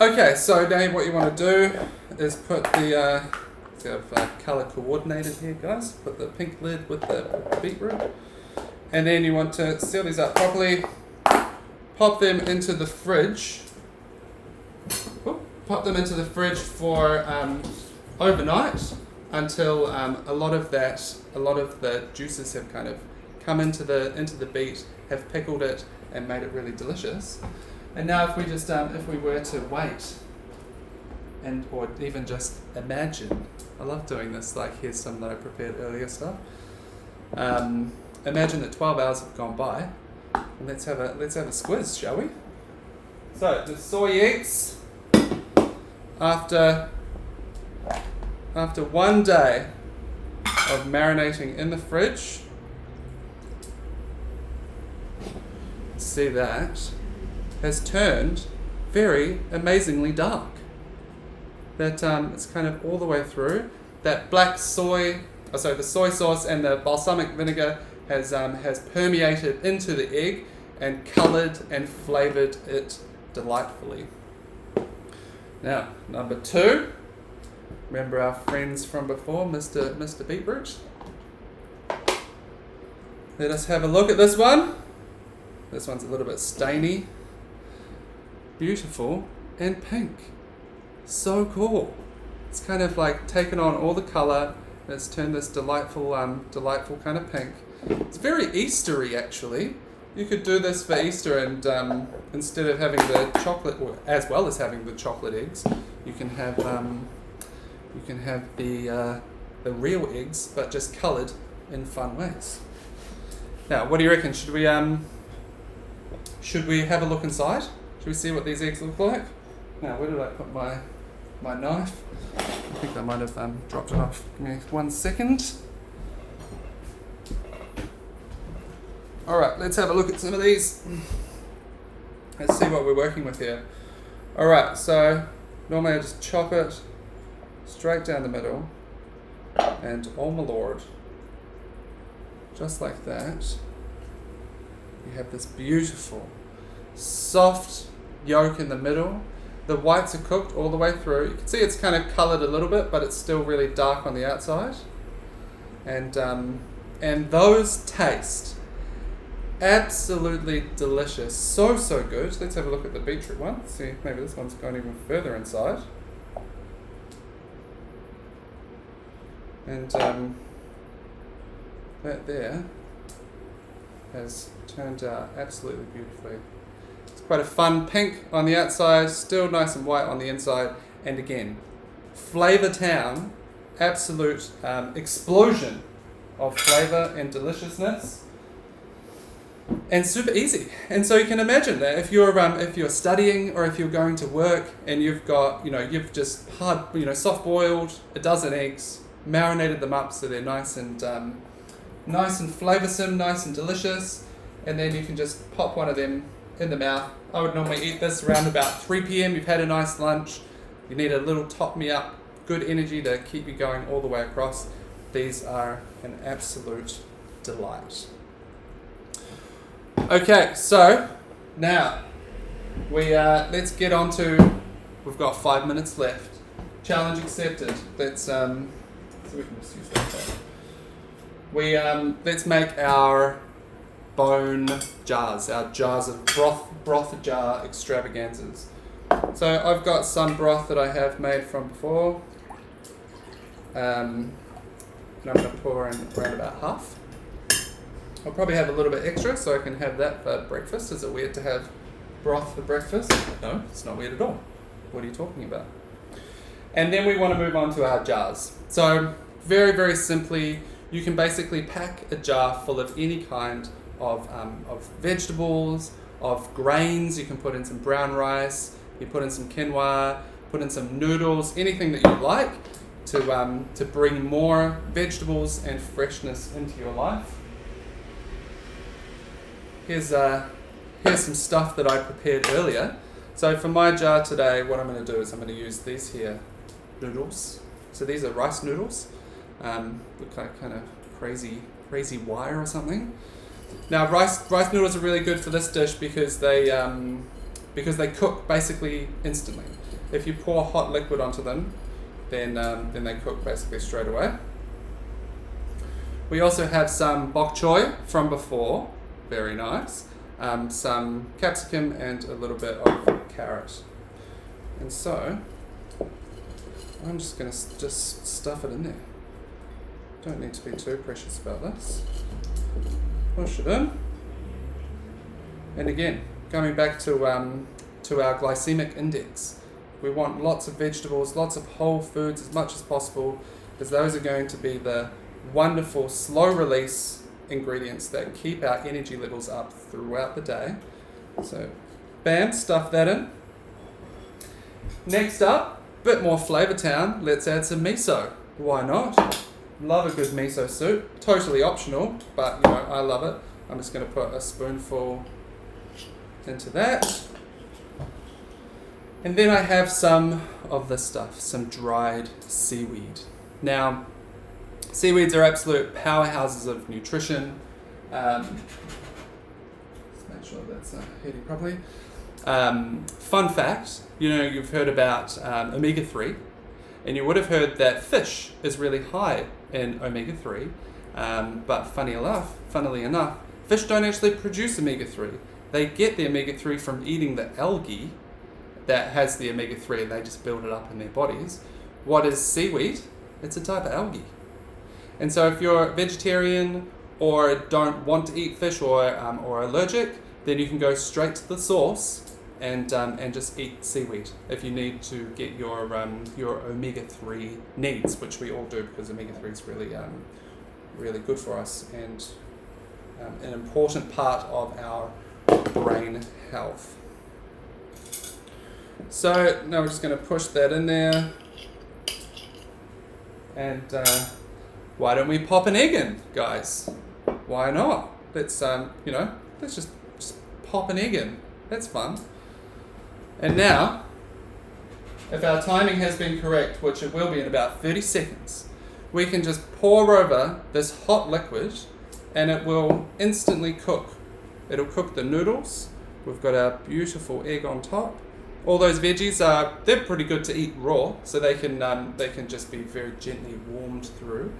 Okay, so now what you want to do is put the colour coordinated here, guys. Put the pink lid with the beetroot, and then you want to seal these up properly. Pop them into the fridge. Pop them into the fridge for overnight until a lot of the juices have kind of come into the beet, have pickled it and made it really delicious. And now if we were to wait or even just imagine, I love doing this, like here's some that I prepared earlier stuff. Imagine that 12 hours have gone by, and let's have a squiz, shall we? So the soy eggs, after 1 day of marinating in the fridge, see that, has turned very amazingly dark. That it's kind of all the way through. That black soy, the soy sauce and the balsamic vinegar has permeated into the egg and coloured and flavoured it delightfully. Now, number 2. Remember our friends from before, Mr. Beetroot? Let us have a look at this one. This one's a little bit stainy. Beautiful and pink. So cool. It's kind of like taken on all the colour and it's turned this delightful kind of pink. It's very Eastery actually. You could do this for Easter and instead of having the chocolate, or as well as having the chocolate eggs, you can have the real eggs, but just coloured in fun ways. Now, what do you reckon? Should we have a look inside? Should we see what these eggs look like? Now, where did I put my knife? I think I might have dropped it off. Give me 1 second. Alright, let's have a look at some of these. Let's see what we're working with here. Alright, so normally I just chop it straight down the middle, and oh my lord, just like that, you have this beautiful, soft yolk in the middle. The whites are cooked all the way through. You can see it's kind of coloured a little bit, but it's still really dark on the outside. And those taste absolutely delicious. So good. Let's have a look at the beetroot one. See, maybe this one's gone even further inside. And that there has turned out absolutely beautifully. It's quite a fun pink on the outside, still nice and white on the inside. And again, Flavour Town, absolute explosion of flavour and deliciousness. and super easy. And so you can imagine that if you're studying or if you're going to work and you've got, you've just soft boiled a dozen eggs, marinated them up so they're nice and flavoursome, nice and delicious, and then you can just pop one of them in the mouth. I would normally eat this around about 3 p.m. You've had a nice lunch. You need a little top me up, good energy to keep you going all the way across. These are an absolute delight. Okay, so now let's get on to, we've got 5 minutes left. Challenge accepted. Let's so we can just use that. Let's make our bone jars, our jars of broth jar extravaganzas. So I've got some broth that I have made from before. And I'm going to pour in around about half. I'll probably have a little bit extra so I can have that for breakfast. Is it weird to have broth for breakfast? No, it's not weird at all. What are you talking about? And then we want to move on to our jars. So very, very simply, you can basically pack a jar full of any kind of vegetables, of grains. You can put in some brown rice, you put in some quinoa, put in some noodles, anything that you like to bring more vegetables and freshness into your life. Here's some stuff that I prepared earlier. So for my jar today, what I'm going to do is I'm going to use these here noodles. So these are rice noodles. Look like kind of crazy wire or something. Now rice noodles are really good for this dish because they cook basically instantly. If you pour hot liquid onto them, then they cook basically straight away. We also have some bok choy from before, very nice. Some capsicum and a little bit of carrot. And so I'm just going to just stuff it in there. Don't need to be too precious about this. Push it in. And again, going back to our glycemic index, we want lots of vegetables, lots of whole foods as much as possible, because those are going to be the wonderful slow release ingredients that keep our energy levels up throughout the day. So bam, stuff that in. Next up, bit more Flavour Town, let's add some miso. Why not? Love a good miso soup. Totally optional, but I love it. I'm just going to put a spoonful into that. And then I have some of this stuff, some dried seaweed. Now, seaweeds are absolute powerhouses of nutrition. Let's make sure that's heating properly. Fun fact, you've heard about omega-3, and you would have heard that fish is really high in omega-3, but funnily enough, fish don't actually produce omega-3. They get the omega-3 from eating the algae that has the omega-3, and they just build it up in their bodies. What is seaweed? It's a type of algae. And so if you're vegetarian or don't want to eat fish or allergic, then you can go straight to the source and just eat seaweed if you need to get your omega-3 needs, which we all do because omega-3 is really good for us and an important part of our brain health. So now we're just going to push that in there, and why don't we pop an egg in, guys? Why not? Let's just pop an egg in. That's fun. And now, if our timing has been correct, which it will be in about 30 seconds, we can just pour over this hot liquid, and it will instantly cook. It'll cook the noodles. We've got our beautiful egg on top. All those veggies they're pretty good to eat raw, so they can just be very gently warmed through,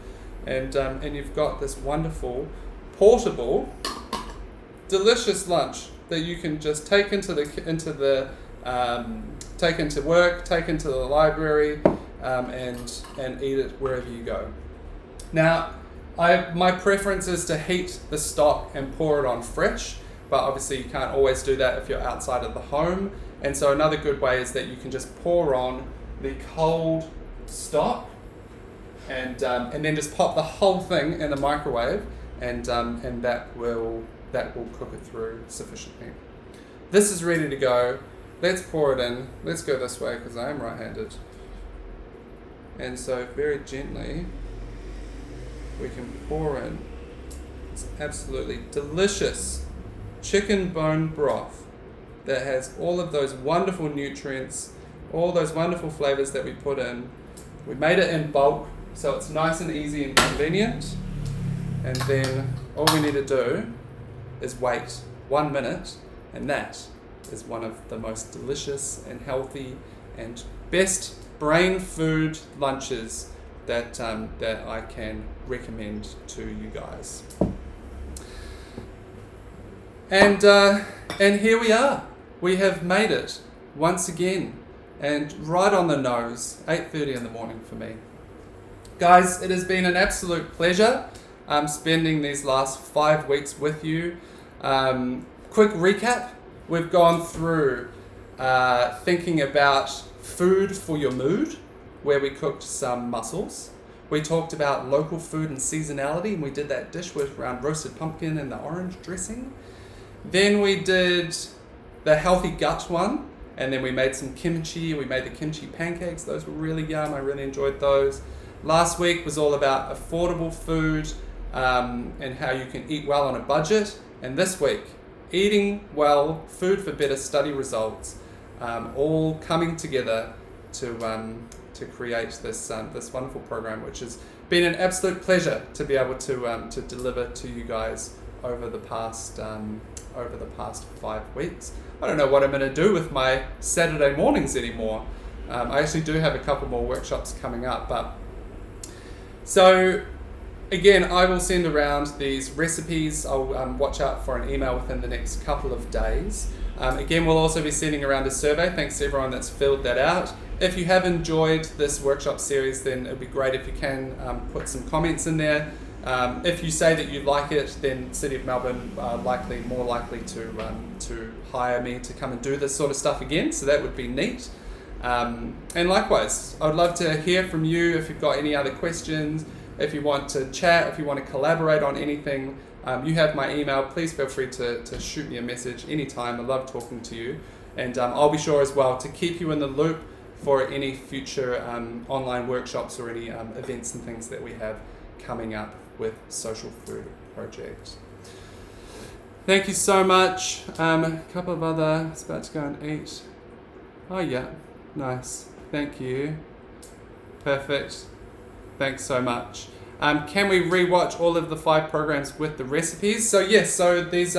and you've got this wonderful, portable, delicious lunch that you can just take into work, take into the library, and eat it wherever you go. Now, my preference is to heat the stock and pour it on fresh, but obviously you can't always do that if you're outside of the home. And so another good way is that you can just pour on the cold stock and then just pop the whole thing in the microwave, and that will cook it through sufficiently. This is ready to go. Let's pour it in. Let's go this way because I am right-handed. And so very gently we can pour in this absolutely delicious chicken bone broth that has all of those wonderful nutrients, all those wonderful flavors that we put in. We made it in bulk, so it's nice and easy and convenient. And then all we need to do is wait 1 minute, and that is one of the most delicious and healthy and best brain food lunches that I can recommend to you guys. And here we are. We have made it once again, and right on the nose, 8:30 in the morning for me. Guys, it has been an absolute pleasure spending these last 5 weeks with you. Quick recap, we've gone through thinking about food for your mood, where we cooked some mussels. We talked about local food and seasonality, and we did that dish with around roasted pumpkin and the orange dressing. Then we did the healthy gut one, and then we made some kimchi. We made the kimchi pancakes. Those were really yum. I really enjoyed those. Last week was all about affordable food and how you can eat well on a budget. And this week, eating well, food for better study results, all coming together to create this wonderful program, which has been an absolute pleasure to be able to deliver to you guys over the past 5 weeks. I don't know what I'm going to do with my Saturday mornings anymore. I actually do have a couple more workshops coming up, but so again, I will send around these recipes. I'll watch out for an email within the next couple of days. Again, we'll also be sending around a survey. Thanks to everyone that's filled that out. If you have enjoyed this workshop series, then it'd be great if you can put some comments in there. If you say that you like it, then City of Melbourne are more likely to hire me to come and do this sort of stuff again, so that would be neat. And likewise, I would love to hear from you if you've got any other questions, if you want to chat, if you want to collaborate on anything. You have my email. Please feel free to shoot me a message anytime. I love talking to you. And I'll be sure as well to keep you in the loop for any future online workshops or any events and things that we have coming up with Social Food Project. Thank you so much. A couple of other, it's about to go and eat. Oh yeah, nice. Thank you. Perfect. Thanks so much. Can we rewatch all of the 5 programs with the recipes? So yes, so these,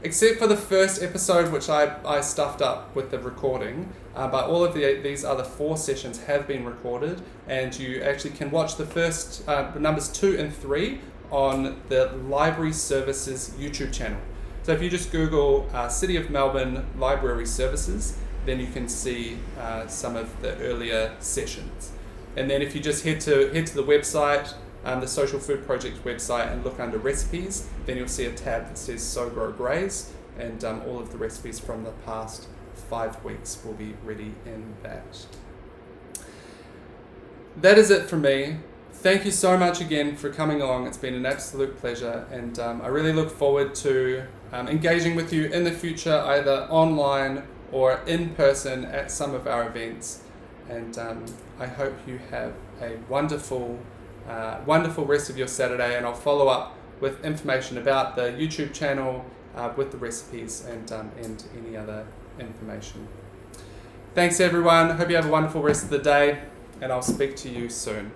except for the first episode, which I stuffed up with the recording, but all of these other 4 sessions have been recorded, and you actually can watch the first numbers 2 and 3 on the Library Services YouTube channel. So if you just Google City of Melbourne Library Services, then you can see some of the earlier sessions. And then if you just head to the website, the Social Food Project website, and look under recipes, then you'll see a tab that says So Grow Graze, and all of the recipes from the past 5 weeks will be ready in that. That is it from me. Thank you so much again for coming along. It's been an absolute pleasure, and I really look forward to engaging with you in the future, either online or in person at some of our events. And I hope you have a wonderful rest of your Saturday, and I'll follow up with information about the YouTube channel with the recipes and any other information. Thanks everyone. Hope you have a wonderful rest of the day, and I'll speak to you soon.